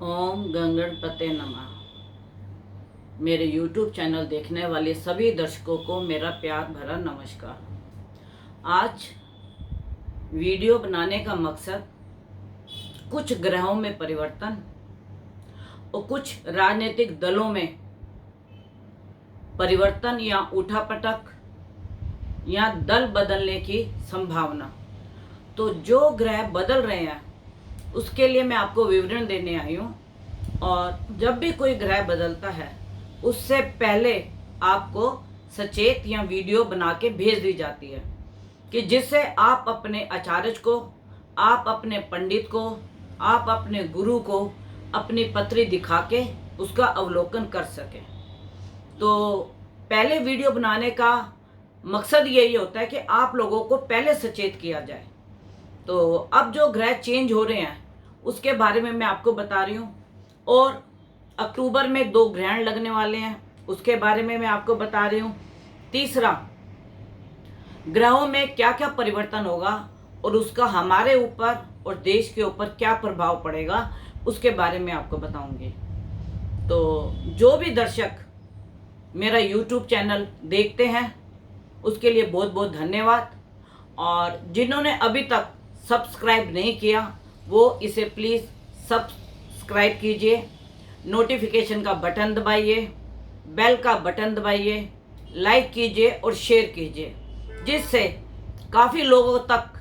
ओम गंगणपते नमः। मेरे YouTube channel देखने वाले सभी दर्शकों को मेरा प्यार भरा नमस्कार। आज वीडियो बनाने का मकसद कुछ ग्रहों में परिवर्तन और कुछ राजनीतिक दलों में परिवर्तन या उठापटक या दल बदलने की संभावना। तो जो ग्रह बदल रहे हैं उसके लिए मैं आपको विवरण देने आई हूँ। और जब भी कोई ग्रह बदलता है उससे पहले आपको सचेत या वीडियो बना के भेज दी जाती है कि जिससे आप अपने आचार्य को, आप अपने पंडित को, आप अपने गुरु को अपनी पत्री दिखा के उसका अवलोकन कर सकें। तो पहले वीडियो बनाने का मकसद यही होता है कि आप लोगों को पहले सचेत किया जाए। तो अब जो ग्रह चेंज हो रहे हैं उसके बारे में मैं आपको बता रही हूँ। और अक्टूबर में 2 ग्रहण लगने वाले हैं, उसके बारे में मैं आपको बता रही हूँ। तीसरा, ग्रहों में क्या क्या परिवर्तन होगा और उसका हमारे ऊपर और देश के ऊपर क्या प्रभाव पड़ेगा उसके बारे में आपको बताऊंगी। तो जो भी दर्शक मेरा YouTube चैनल देखते हैं उसके लिए बहुत बहुत धन्यवाद। और जिन्होंने अभी तक सब्सक्राइब नहीं किया वो इसे प्लीज़ सब्सक्राइब कीजिए, नोटिफिकेशन का बटन दबाइए, बेल का बटन दबाइए, लाइक कीजिए और शेयर कीजिए, जिससे काफ़ी लोगों तक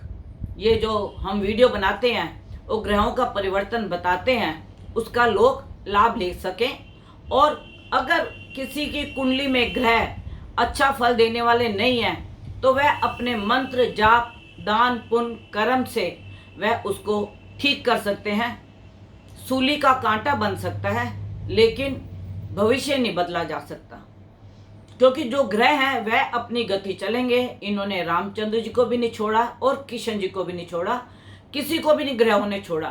ये जो हम वीडियो बनाते हैं वो ग्रहों का परिवर्तन बताते हैं उसका लोग लाभ ले सकें। और अगर किसी की कुंडली में ग्रह अच्छा फल देने वाले नहीं हैं तो वह अपने मंत्र, जाप, दान, पुण्य, कर्म से वह उसको ठीक कर सकते हैं। सूली का कांटा बन सकता है लेकिन भविष्य नहीं बदला जा सकता, क्योंकि जो ग्रह हैं वह अपनी गति चलेंगे। इन्होंने रामचंद्र जी को भी नहीं छोड़ा और किशन जी को भी नहीं छोड़ा, किसी को भी नहीं ग्रहों ने छोड़ा।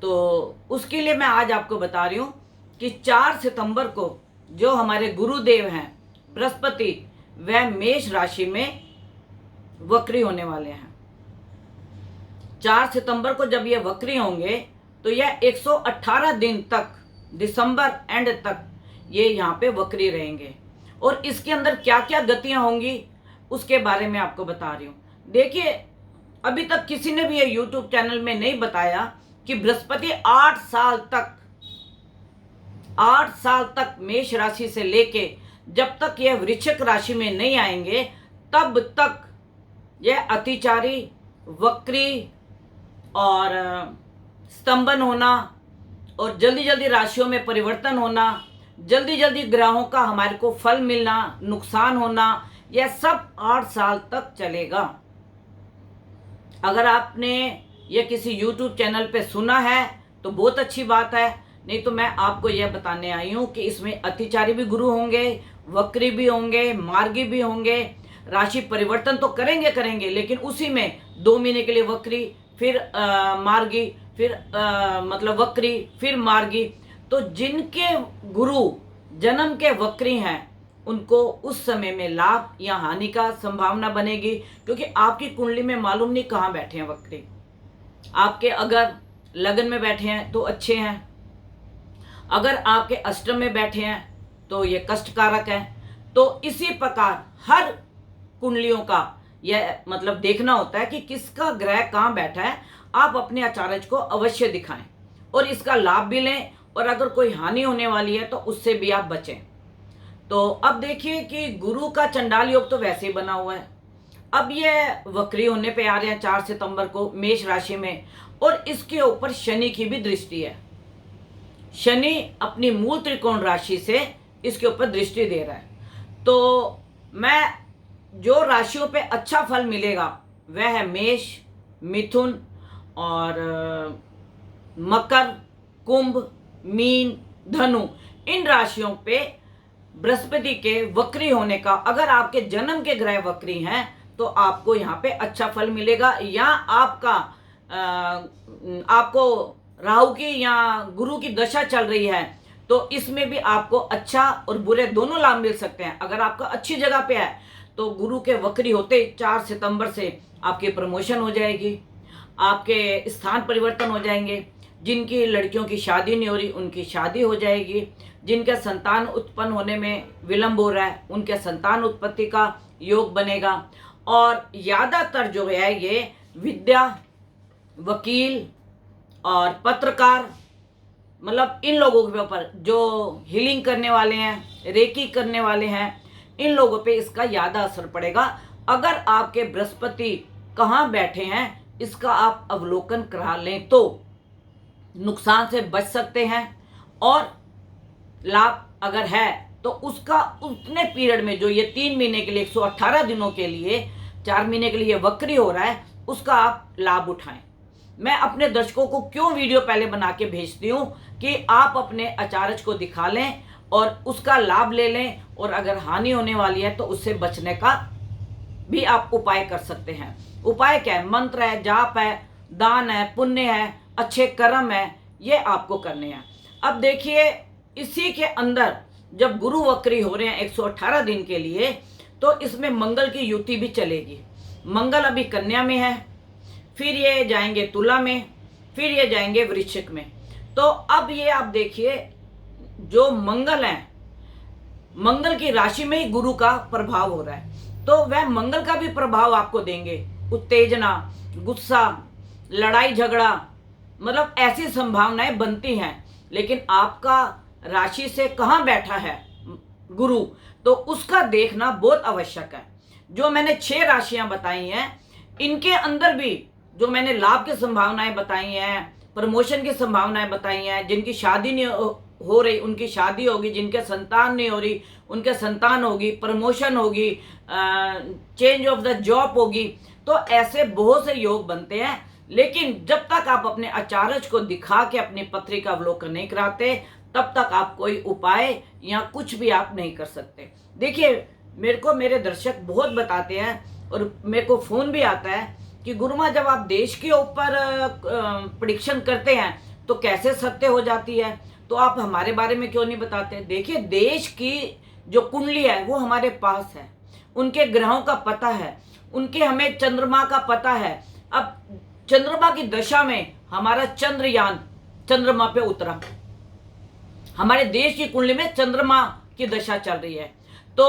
तो उसके लिए मैं आज आपको बता रही हूँ कि 4 सितंबर को जो हमारे गुरुदेव हैं बृहस्पति, वह मेष राशि में वक्री होने वाले हैं। 4 सितंबर को जब ये वक्री होंगे तो यह 118 दिन तक, दिसंबर एंड तक ये यहाँ पे वक्री रहेंगे। और इसके अंदर क्या क्या गतियाँ होंगी उसके बारे में आपको बता रही हूँ। देखिए, अभी तक किसी ने भी ये YouTube चैनल में नहीं बताया कि बृहस्पति 8 साल तक मेष राशि से लेके जब तक यह वृश्चिक राशि में नहीं आएंगे तब तक यह अतिचारी, वक्री और स्तंभन होना और जल्दी जल्दी राशियों में परिवर्तन होना, जल्दी जल्दी ग्रहों का हमारे को फल मिलना, नुकसान होना, यह सब 8 साल तक चलेगा। अगर आपने यह किसी YouTube चैनल पे सुना है तो बहुत अच्छी बात है, नहीं तो मैं आपको यह बताने आई हूँ कि इसमें अतिचारी भी गुरु होंगे, वक्री भी होंगे, मार्गी भी होंगे। राशि परिवर्तन तो करेंगे लेकिन उसी में 2 महीने के लिए वक्री, फिर मार्गी, फिर मतलब वक्री, फिर मार्गी। तो जिनके गुरु जन्म के वक्री हैं उनको उस समय में लाभ या हानि का संभावना बनेगी, क्योंकि आपकी कुंडली में मालूम नहीं कहाँ बैठे हैं वक्री। आपके अगर लगन में बैठे हैं तो अच्छे हैं, अगर आपके अष्टम में बैठे हैं तो ये कष्टकारक है। तो इसी प्रकार हर कुंडलियों का यह मतलब देखना होता है कि किसका ग्रह कहाँ बैठा है। आप अपने आचार्य को अवश्य दिखाएं और इसका लाभ भी लें, और अगर कोई हानि होने वाली है तो उससे भी आप बचें। तो अब देखिए कि गुरु का चंडाल योग तो वैसे ही बना हुआ है, अब ये वक्री होने पे आ रहे हैं 4 सितंबर को मेष राशि में, और इसके ऊपर शनि की भी दृष्टि है। शनि अपनी मूल त्रिकोण राशि से इसके ऊपर दृष्टि दे रहा है। तो मैं जो राशियों पे अच्छा फल मिलेगा वह है मेष, मिथुन और मकर, कुंभ, मीन, धनु। इन राशियों पे बृहस्पति के वक्री होने का, अगर आपके जन्म के ग्रह वक्री हैं तो आपको यहाँ पे अच्छा फल मिलेगा, या आपको राहु की या गुरु की दशा चल रही है तो इसमें भी आपको अच्छा और बुरे दोनों लाभ मिल सकते हैं। अगर आपका अच्छी जगह पे है तो गुरु के वक्री होते 4 सितंबर से आपकी प्रमोशन हो जाएगी, आपके स्थान परिवर्तन हो जाएंगे। जिनकी लड़कियों की शादी नहीं हो रही उनकी शादी हो जाएगी, जिनके संतान उत्पन्न होने में विलंब हो रहा है उनके संतान उत्पत्ति का योग बनेगा। और ज़्यादातर जो है ये विद्या, वकील और पत्रकार, मतलब इन लोगों के ऊपर जो हीलिंग करने वाले हैं, रेकी करने वाले हैं, इन लोगों पे इसका ज़्यादा असर पड़ेगा। अगर आपके बृहस्पति कहाँ बैठे हैं इसका आप अवलोकन करा लें तो नुकसान से बच सकते हैं। और लाभ अगर है तो उसका उतने पीरियड में, जो ये 3 महीने के लिए 118 दिनों के लिए, 4 महीने के लिए वक्री हो रहा है, उसका आप लाभ उठाएं। मैं अपने दर्शकों को क्यों वीडियो पहले बना के भेजती हूँ कि आप अपने अचारज को दिखा लें और उसका लाभ ले लें, और अगर हानि होने वाली है तो उससे बचने का भी आप उपाय कर सकते हैं। उपाय क्या है? मंत्र है, जाप है, दान है, पुण्य है, अच्छे कर्म है, ये आपको करने हैं। अब देखिए, इसी के अंदर जब गुरु वक्री हो रहे हैं 118 दिन के लिए, तो इसमें मंगल की युति भी चलेगी। मंगल अभी कन्या में है, फिर ये जाएंगे तुला में, फिर ये जाएंगे वृश्चिक में। तो अब ये आप देखिए, जो मंगल है, मंगल की राशि में ही गुरु का प्रभाव हो रहा है, तो वह मंगल का भी प्रभाव आपको देंगे। उत्तेजना, गुस्सा, लड़ाई झगड़ा, मतलब ऐसी संभावनाएं बनती हैं। लेकिन आपका राशि से कहाँ बैठा है गुरु, तो उसका देखना बहुत आवश्यक है। जो मैंने 6 राशियां बताई हैं, इनके अंदर भी जो मैंने लाभ की संभावनाएं बताई हैं, प्रमोशन की संभावनाएं बताई हैं, जिनकी शादी नहीं हो रही उनकी शादी होगी, जिनके संतान नहीं हो रही उनके संतान होगी, प्रमोशन होगी, चेंज ऑफ द जॉब होगी, तो ऐसे बहुत से योग बनते हैं। लेकिन जब तक आप अपने आचार्य को दिखा के अपनी पत्री का अवलोकन नहीं कराते, तब तक आप कोई उपाय या कुछ भी आप नहीं कर सकते। देखिए, मेरे को मेरे दर्शक बहुत बताते हैं और मेरे को फ़ोन भी आता है कि गुरुमा, जब आप देश के ऊपर प्रेडिक्शन करते हैं तो कैसे सत्य हो जाती है, तो आप हमारे बारे में क्यों नहीं बताते? देखिए, देश की जो कुंडली है वो हमारे पास है, उनके ग्रहों का पता है, उनके हमें चंद्रमा का पता है। अब चंद्रमा की दशा में हमारा चंद्रयान चंद्रमा पे उतरा, हमारे देश की कुंडली में चंद्रमा की दशा चल रही है। तो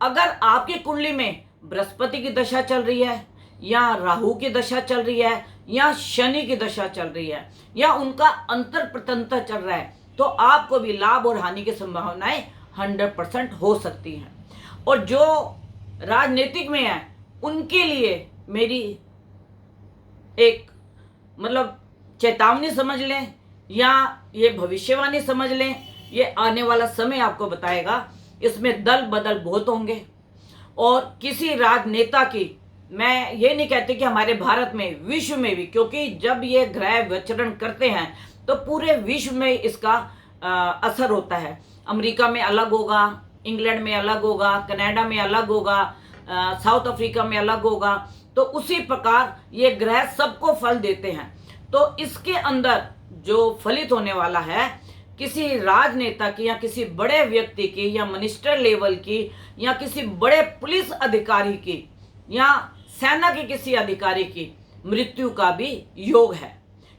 अगर आपकी कुंडली में बृहस्पति की दशा चल रही है, या राहु की दशा चल रही है, या शनि की दशा चल रही है, या उनका अंतर प्रतंत्र चल रहा है, तो आपको भी लाभ और हानि की संभावनाएं 100% हो सकती हैं। और जो राजनीतिक में है उनके लिए मेरी एक मतलब चेतावनी समझ लें, या ये भविष्यवाणी समझ लें, ये आने वाला समय आपको बताएगा। इसमें दल बदल बहुत होंगे, और किसी राजनेता की, मैं ये नहीं कहती कि हमारे भारत में, विश्व में भी, क्योंकि जब ये ग्रह विचरण करते हैं तो पूरे विश्व में इसका असर होता है। अमेरिका में अलग होगा, इंग्लैंड में अलग होगा, कनाडा में अलग होगा, साउथ अफ्रीका में अलग होगा। तो उसी प्रकार ये ग्रह सबको फल देते हैं। तो इसके अंदर जो फलित होने वाला है, किसी राजनेता की, या किसी बड़े व्यक्ति की, या मिनिस्टर लेवल की, या किसी बड़े पुलिस अधिकारी की, या सेना के किसी अधिकारी की मृत्यु का भी योग है।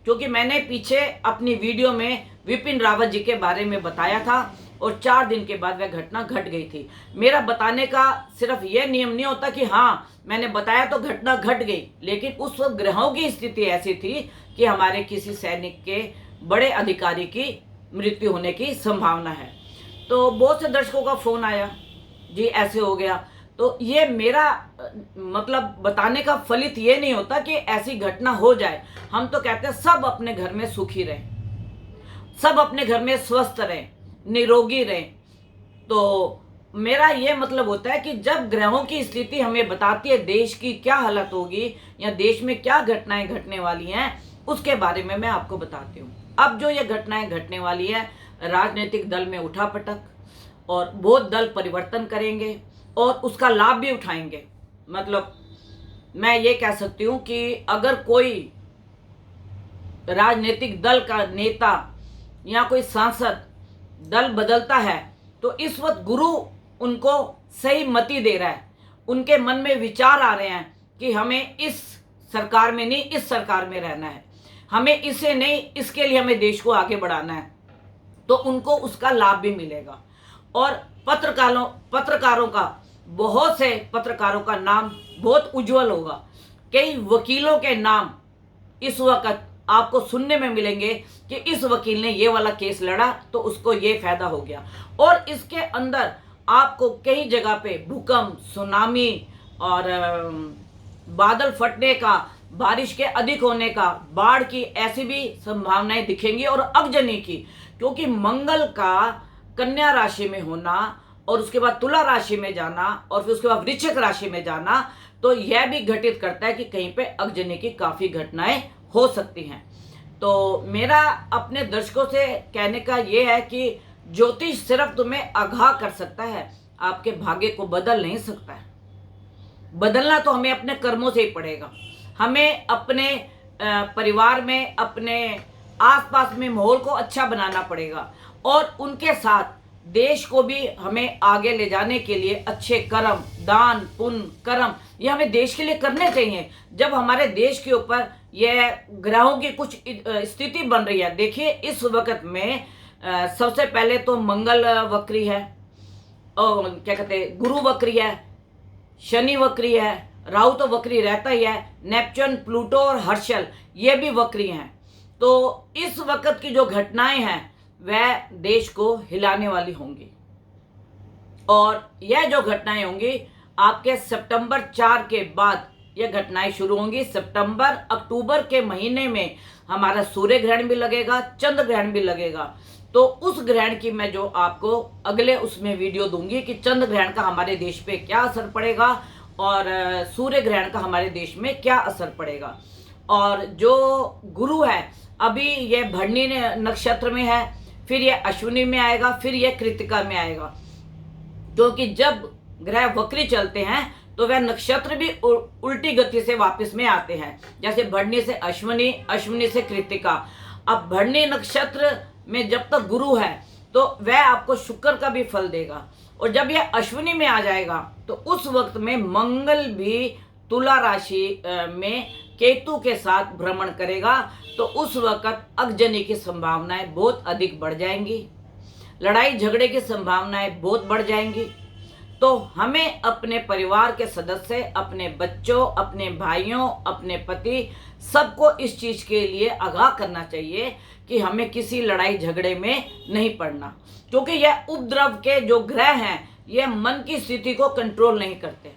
क्योंकि मैंने पीछे अपनी वीडियो में विपिन रावत जी के बारे में बताया था, और 4 दिन के बाद वह घटना घट गई थी। मेरा बताने का सिर्फ यह नियम नहीं होता कि हाँ मैंने बताया तो घटना घट गई, लेकिन उस वक्त ग्रहों की स्थिति ऐसी थी कि हमारे किसी सैनिक के बड़े अधिकारी की मृत्यु होने की संभावना है। तो बहुत से दर्शकों का फ़ोन आया, जी ऐसे हो गया। तो ये मेरा मतलब बताने का फलित ये नहीं होता कि ऐसी घटना हो जाए। हम तो कहते हैं सब अपने घर में सुखी रहें, सब अपने घर में स्वस्थ रहें, निरोगी रहें। तो मेरा ये मतलब होता है कि जब ग्रहों की स्थिति हमें बताती है देश की क्या हालत होगी, या देश में क्या घटनाएं घटने वाली हैं, उसके बारे में मैं आपको बताती हूँ। अब जो ये घटनाएं घटने वाली है, राजनीतिक दल में उठापटक, और बहुत दल परिवर्तन करेंगे और उसका लाभ भी उठाएंगे। मतलब मैं ये कह सकती हूँ कि अगर कोई राजनीतिक दल का नेता या कोई सांसद दल बदलता है, तो इस वक्त गुरु उनको सही मति दे रहा है। उनके मन में विचार आ रहे हैं कि हमें इस सरकार में नहीं, इस सरकार में रहना है। हमें इसे नहीं, इसके लिए हमें देश को आगे बढ़ाना है, तो उनको उसका लाभ भी मिलेगा। और पत्रकारों का, बहुत से पत्रकारों का नाम बहुत उज्जवल होगा। कई वकीलों के नाम इस वक्त आपको सुनने में मिलेंगे कि इस वकील ने ये वाला केस लड़ा तो उसको ये फायदा हो गया। और इसके अंदर आपको कई जगह पे भूकंप, सुनामी और बादल फटने का, बारिश के अधिक होने का, बाढ़ की ऐसी भी संभावनाएं दिखेंगी और अगजनी की, क्योंकि मंगल का कन्या राशि में होना और उसके बाद तुला राशि में जाना और फिर उसके बाद वृश्चिक राशि में जाना, तो यह भी घटित करता है कि कहीं पे अगजनी की काफी घटनाएं हो सकती हैं। तो मेरा अपने दर्शकों से कहने का यह है कि ज्योतिष सिर्फ तुम्हें आगाह कर सकता है, आपके भाग्य को बदल नहीं सकता है। बदलना तो हमें अपने कर्मों से ही पड़ेगा। हमें अपने परिवार में, अपने आसपास में माहौल को अच्छा बनाना पड़ेगा और उनके साथ देश को भी हमें आगे ले जाने के लिए अच्छे कर्म, दान पुण्य कर्म, ये हमें देश के लिए करने चाहिए। जब हमारे देश के ऊपर यह ग्रहों की कुछ स्थिति बन रही है, देखिए इस वक्त में सबसे पहले तो मंगल वक्री है, और क्या कहते हैं, गुरु वक्री है, शनि वक्री है, राहु तो वक्री रहता ही है, नेपच्यून, प्लूटो और हर्षल ये भी वक्री हैं। तो इस वक्त की जो घटनाएं हैं वह देश को हिलाने वाली होंगी, और यह जो घटनाएं होंगी आपके सितंबर 4 के बाद यह घटनाएं शुरू होंगी। सितंबर अक्टूबर के महीने में हमारा सूर्य ग्रहण भी लगेगा, चंद्र ग्रहण भी लगेगा। तो उस ग्रहण की मैं जो आपको अगले उसमें वीडियो दूंगी कि चंद्र ग्रहण का हमारे देश पे क्या असर पड़ेगा और सूर्य ग्रहण का हमारे देश में क्या असर पड़ेगा। और जो गुरु है अभी ये भरणी नक्षत्र में है, फिर ये अश्विनी में आएगा, फिर ये कृत्तिका में आएगा, क्योंकि जब ग्रह वक्री चलते हैं तो वह नक्षत्र भी उल्टी गति से वापस में आते हैं, जैसे भरणी से अश्विनी, अश्विनी से कृत्तिका। अब भरणी नक्षत्र में जब तक गुरु है तो वह आपको शुक्र का भी फल देगा, और जब यह अश्विनी में आ जाएगा तो उस वक्त में मंगल भी तुला राशि में केतु के साथ भ्रमण करेगा। तो उस वक्त अगजनी की संभावनाएं बहुत अधिक बढ़ जाएंगी, लड़ाई झगड़े की संभावनाएं बहुत बढ़ जाएंगी। तो हमें अपने परिवार के सदस्य, अपने बच्चों, अपने भाइयों, अपने पति, सबको इस चीज के लिए आगाह करना चाहिए कि हमें किसी लड़ाई झगड़े में नहीं पड़ना, क्योंकि यह उपद्रव के जो ग्रह हैं यह मन की स्थिति को कंट्रोल नहीं करते,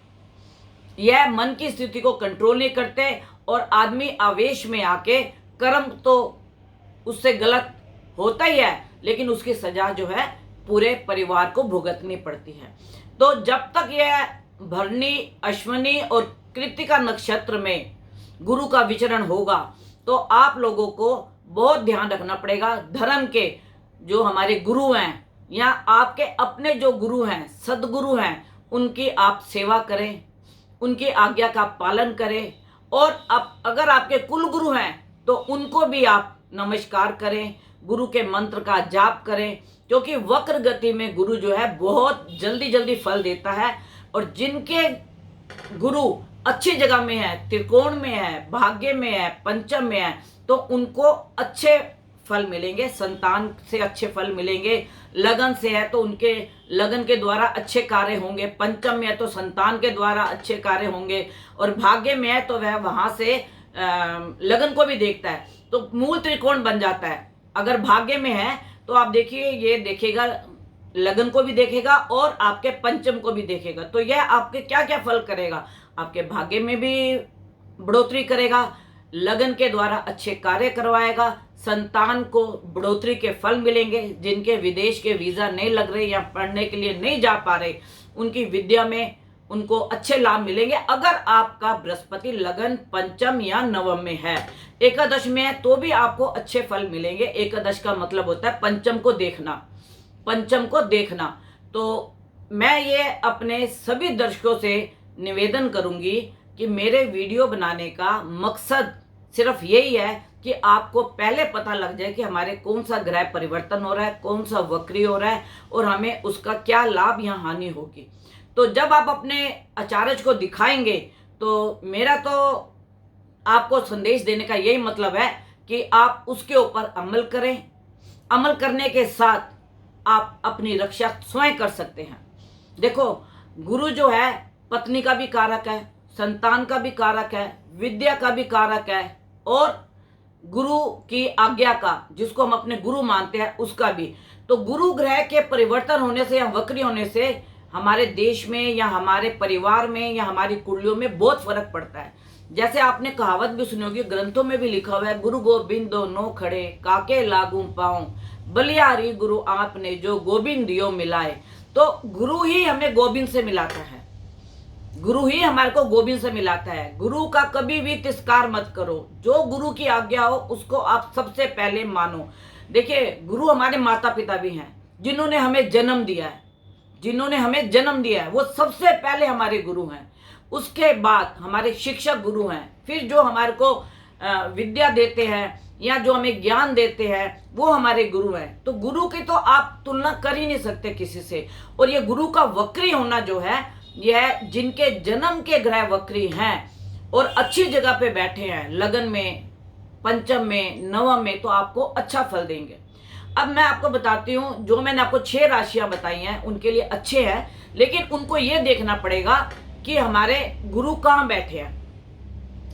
यह मन की स्थिति को कंट्रोल नहीं करते, और आदमी आवेश में आके कर्म तो उससे गलत होता ही है, लेकिन उसकी सजा जो है पूरे परिवार को भुगतनी पड़ती है। तो जब तक यह भरणी, अश्विनी और कृत्तिका नक्षत्र में गुरु का विचरण होगा तो आप लोगों को बहुत ध्यान रखना पड़ेगा। धर्म के जो हमारे गुरु हैं या आपके अपने जो गुरु हैं, सदगुरु हैं, उनकी आप सेवा करें, उनकी आज्ञा का पालन करें, और अगर आपके कुल गुरु हैं तो उनको भी आप नमस्कार करें, गुरु के मंत्र का जाप करें, क्योंकि वक्र गति में गुरु जो है बहुत जल्दी जल्दी फल देता है। और जिनके गुरु अच्छी जगह में है, त्रिकोण में है, भाग्य में है, पंचम में है, तो उनको अच्छे फल मिलेंगे, संतान से अच्छे फल मिलेंगे। लगन से है तो उनके लगन के द्वारा अच्छे कार्य होंगे, पंचम में है तो संतान के द्वारा अच्छे कार्य होंगे, और भाग्य में है तो वह वहां से लगन को भी देखता है, तो मूल त्रिकोण बन जाता है। अगर भाग्य में है तो आप देखिए ये देखेगा, लगन को भी देखेगा और आपके पंचम को भी देखेगा, तो यह आपके क्या क्या फल करेगा, आपके भाग्य में भी बढ़ोतरी करेगा, लगन के द्वारा अच्छे कार्य करवाएगा, संतान को बढ़ोतरी के फल मिलेंगे। जिनके विदेश के वीजा नहीं लग रहे या पढ़ने के लिए नहीं जा पा रहे, उनकी विद्या में उनको अच्छे लाभ मिलेंगे। अगर आपका बृहस्पति लगन पंचम या नवम में है, एकादश में है, तो भी आपको अच्छे फल मिलेंगे। एकादश का मतलब होता है पंचम को देखना, पंचम को देखना। तो मैं ये अपने सभी दर्शकों से निवेदन करूंगी कि मेरे वीडियो बनाने का मकसद सिर्फ यही है कि आपको पहले पता लग जाए कि हमारे कौन सा ग्रह परिवर्तन हो रहा है, कौन सा वक्री हो रहा है, और हमें उसका क्या लाभ या हानि होगी। तो जब आप अपने आचार्य को दिखाएंगे तो मेरा तो आपको संदेश देने का यही मतलब है कि आप उसके ऊपर अमल करें। अमल करने के साथ आप अपनी रक्षा स्वयं कर सकते हैं। देखो, गुरु जो है पत्नी का भी कारक है, संतान का भी कारक है, विद्या का भी कारक है, और गुरु की आज्ञा का, जिसको हम अपने गुरु मानते हैं, उसका भी। तो गुरु ग्रह के परिवर्तन होने से या वक्री होने से हमारे देश में या हमारे परिवार में या हमारी कुंडलियों में बहुत फर्क पड़ता है। जैसे आपने कहावत भी सुनी होगी, ग्रंथों में भी लिखा हुआ है, गुरु गोबिंद दोनों खड़े, काके लागू पाऊं, बलियारी गुरु आपने जो गोविंद दियो मिलाए। तो गुरु ही हमें गोविंद से मिलाता है, गुरु ही हमारे को गोविंद से मिलाता है। गुरु का कभी भी तिरस्कार मत करो, जो गुरु की आज्ञा हो उसको आप सबसे पहले मानो। देखिए, गुरु हमारे माता पिता भी हैं, जिन्होंने हमें जन्म दिया है, जिन्होंने हमें जन्म दिया है वो सबसे पहले हमारे गुरु हैं। उसके बाद हमारे शिक्षक गुरु हैं, फिर जो हमारे को विद्या देते हैं या जो हमें ज्ञान देते हैं वो हमारे गुरु हैं। तो गुरु की तो आप तुलना कर ही नहीं सकते किसी से। और ये गुरु का वक्री होना जो है, यह जिनके जन्म के ग्रह वक्री हैं और अच्छी जगह पे बैठे हैं, लगन में, पंचम में, नवम में, तो आपको अच्छा फल देंगे। अब मैं आपको बताती हूँ, जो मैंने आपको 6 राशियां बताई हैं उनके लिए अच्छे हैं, लेकिन उनको ये देखना पड़ेगा कि हमारे गुरु कहाँ बैठे हैं।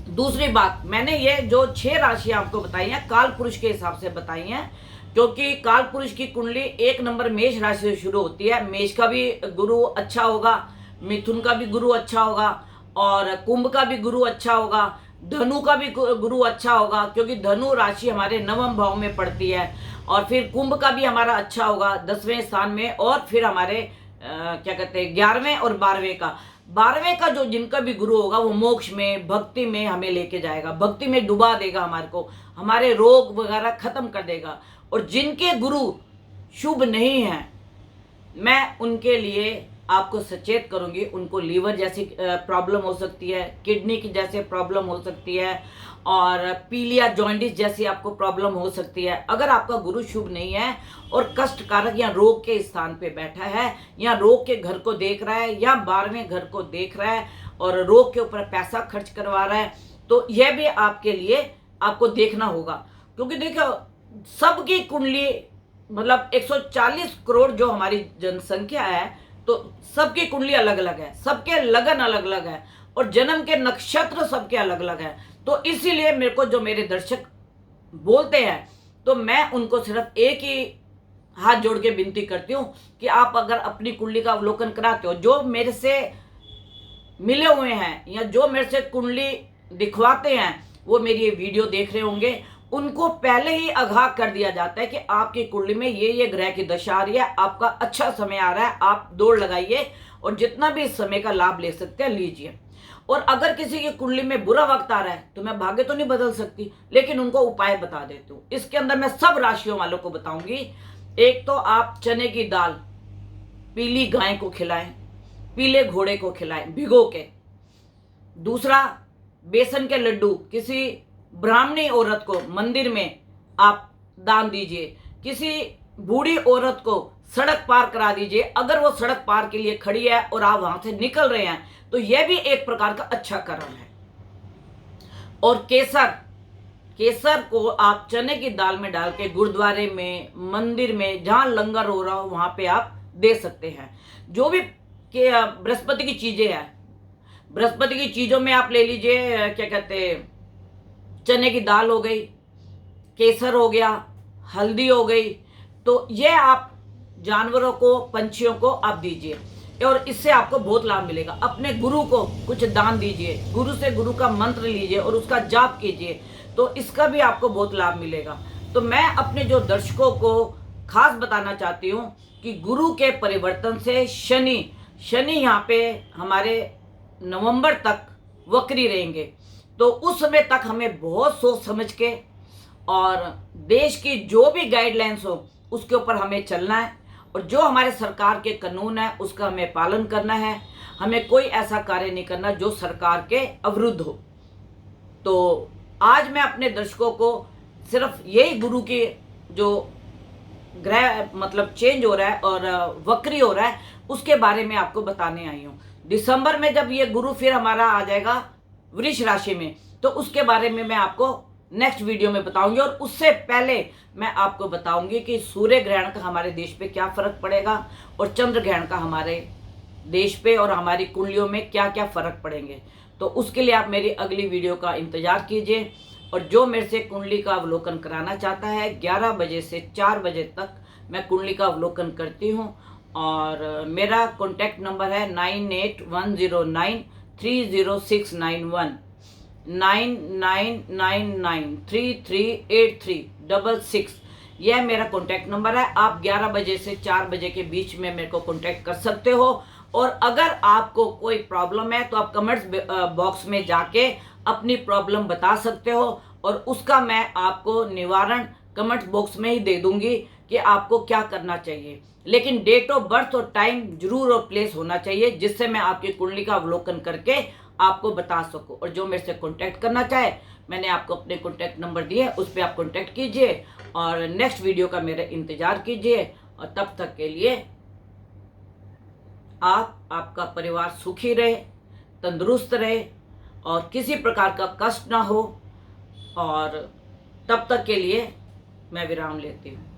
दूसरी बात, मैंने ये जो 6 राशियां आपको बताई हैं काल पुरुष के हिसाब से बताई हैं, क्योंकि काल पुरुष की कुंडली 1 नंबर मेष राशि से शुरू होती है। मेष का भी गुरु अच्छा होगा, मिथुन का भी गुरु अच्छा होगा, और कुंभ का भी गुरु अच्छा होगा, धनु का भी गुरु अच्छा होगा, क्योंकि धनु राशि हमारे 9वें भाव में पड़ती है, और फिर कुंभ का भी हमारा अच्छा होगा 10वें स्थान में, और फिर हमारे क्या कहते हैं 11वें और 12वें का जो जिनका भी गुरु होगा वो मोक्ष में, भक्ति में हमें लेके जाएगा, भक्ति में डुबा देगा हमारे को, हमारे रोग वगैरह खत्म कर देगा। और जिनके गुरु शुभ नहीं हैं, मैं उनके लिए आपको सचेत करूंगी। उनको लीवर जैसी प्रॉब्लम हो सकती है, किडनी की जैसे प्रॉब्लम हो सकती है, और पीलिया जॉइंटिस जैसी आपको प्रॉब्लम हो सकती है। अगर आपका गुरु शुभ नहीं है और कष्ट कारक या रोग के स्थान पे बैठा है, या रोग के घर को देख रहा है, या 12वें घर को देख रहा है और रोग के ऊपर पैसा खर्च करवा रहा है, तो यह भी आपके लिए आपको देखना होगा। क्योंकि देखो, सबकी कुंडली, मतलब 140 करोड़ जो हमारी जनसंख्या है, तो सबकी कुंडली अलग अलग है, सबके लगन अलग अलग है, और जन्म के नक्षत्र सबके अलग अलग है। तो इसीलिए मेरे को जो मेरे दर्शक बोलते हैं, तो मैं उनको सिर्फ एक ही हाथ जोड़ के विनती करती हूँ कि आप अगर अपनी कुंडली का अवलोकन कराते हो, जो मेरे से मिले हुए हैं या जो मेरे से कुंडली दिखवाते हैं, वो मेरी ये वीडियो देख रहे होंगे, उनको पहले ही आगाह कर दिया जाता है कि आपकी कुंडली में ये ग्रह की दशा आ रही है, आपका अच्छा समय आ रहा है, आप दौड़ लगाइए और जितना भी इस समय का लाभ ले सकते हैं लीजिए। और अगर किसी की कुंडली में बुरा वक्त आ रहा है तो मैं भाग्य तो नहीं बदल सकती, लेकिन उनको उपाय बता देती हूँ। इसके अंदर मैं सब राशियों वालों को बताऊंगी। एक तो आप चने की दाल पीली गाय को खिलाएं, पीले घोड़े को खिलाएं भिगो के। दूसरा, बेसन के लड्डू किसी ब्राह्मणी औरत को मंदिर में आप दान दीजिए। किसी बूढ़ी औरत को सड़क पार करा दीजिए, अगर वो सड़क पार के लिए खड़ी है और आप वहां से निकल रहे हैं, तो यह भी एक प्रकार का अच्छा कर्म है। और केसर को आप चने की दाल में डाल के गुरुद्वारे में, मंदिर में, जहां लंगर हो रहा हो वहां पे आप दे सकते हैं। जो भी बृहस्पति की चीजें हैं, बृहस्पति की चीजों में आप ले लीजिए, क्या कहते हैं, चने की दाल हो गई, केसर हो गया, हल्दी हो गई, तो ये आप जानवरों को, पंछियों को आप दीजिए, और इससे आपको बहुत लाभ मिलेगा। अपने गुरु को कुछ दान दीजिए, गुरु से गुरु का मंत्र लीजिए और उसका जाप कीजिए, तो इसका भी आपको बहुत लाभ मिलेगा। तो मैं अपने जो दर्शकों को खास बताना चाहती हूँ कि गुरु के परिवर्तन से शनि यहाँ पे हमारे नवंबर तक वक्री रहेंगे, तो उस समय तक हमें बहुत सोच समझ के और देश की जो भी गाइडलाइंस हो उसके ऊपर हमें चलना है, और जो हमारे सरकार के कानून है उसका हमें पालन करना है। हमें कोई ऐसा कार्य नहीं करना जो सरकार के अविरुद्ध हो। तो आज मैं अपने दर्शकों को सिर्फ यही गुरु की जो ग्रह मतलब चेंज हो रहा है और वक्री हो रहा है उसके बारे में आपको बताने आई हूँ। दिसंबर में जब ये गुरु फिर हमारा आ जाएगा वृष राशि में, तो उसके बारे में मैं आपको नेक्स्ट वीडियो में बताऊंगी। और उससे पहले मैं आपको बताऊंगी कि सूर्य ग्रहण का हमारे देश पे क्या फर्क पड़ेगा और चंद्र ग्रहण का हमारे देश पे और हमारी कुंडलियों में क्या क्या फर्क पड़ेंगे। तो उसके लिए आप मेरी अगली वीडियो का इंतजार कीजिए। और जो मेरे से कुंडली का अवलोकन कराना चाहता है, 11 बजे से 4 बजे तक मैं कुंडली का अवलोकन करती हूँ। और मेरा कॉन्टैक्ट नंबर है 9810930691, 9999338366। यह मेरा कॉन्टैक्ट नंबर है। आप 11 बजे से 4 बजे के बीच में मेरे को कॉन्टैक्ट कर सकते हो। और अगर आपको कोई प्रॉब्लम है तो आप कमेंट्स बॉक्स में जाके अपनी प्रॉब्लम बता सकते हो और उसका मैं आपको निवारण कमेंट्स बॉक्स में ही दे दूंगी कि आपको क्या करना चाहिए। लेकिन डेट ऑफ बर्थ और टाइम जरूर और प्लेस होना चाहिए, जिससे मैं आपकी कुंडली का अवलोकन करके आपको बता सकूं। और जो मेरे से कांटेक्ट करना चाहे, मैंने आपको अपने कांटेक्ट नंबर दिए, उस पर आप कांटेक्ट कीजिए और नेक्स्ट वीडियो का मेरा इंतजार कीजिए। और तब तक के लिए आपका परिवार सुखी रहे, तंदुरुस्त रहे और किसी प्रकार का कष्ट ना हो। और तब तक के लिए मैं विराम लेती हूँ।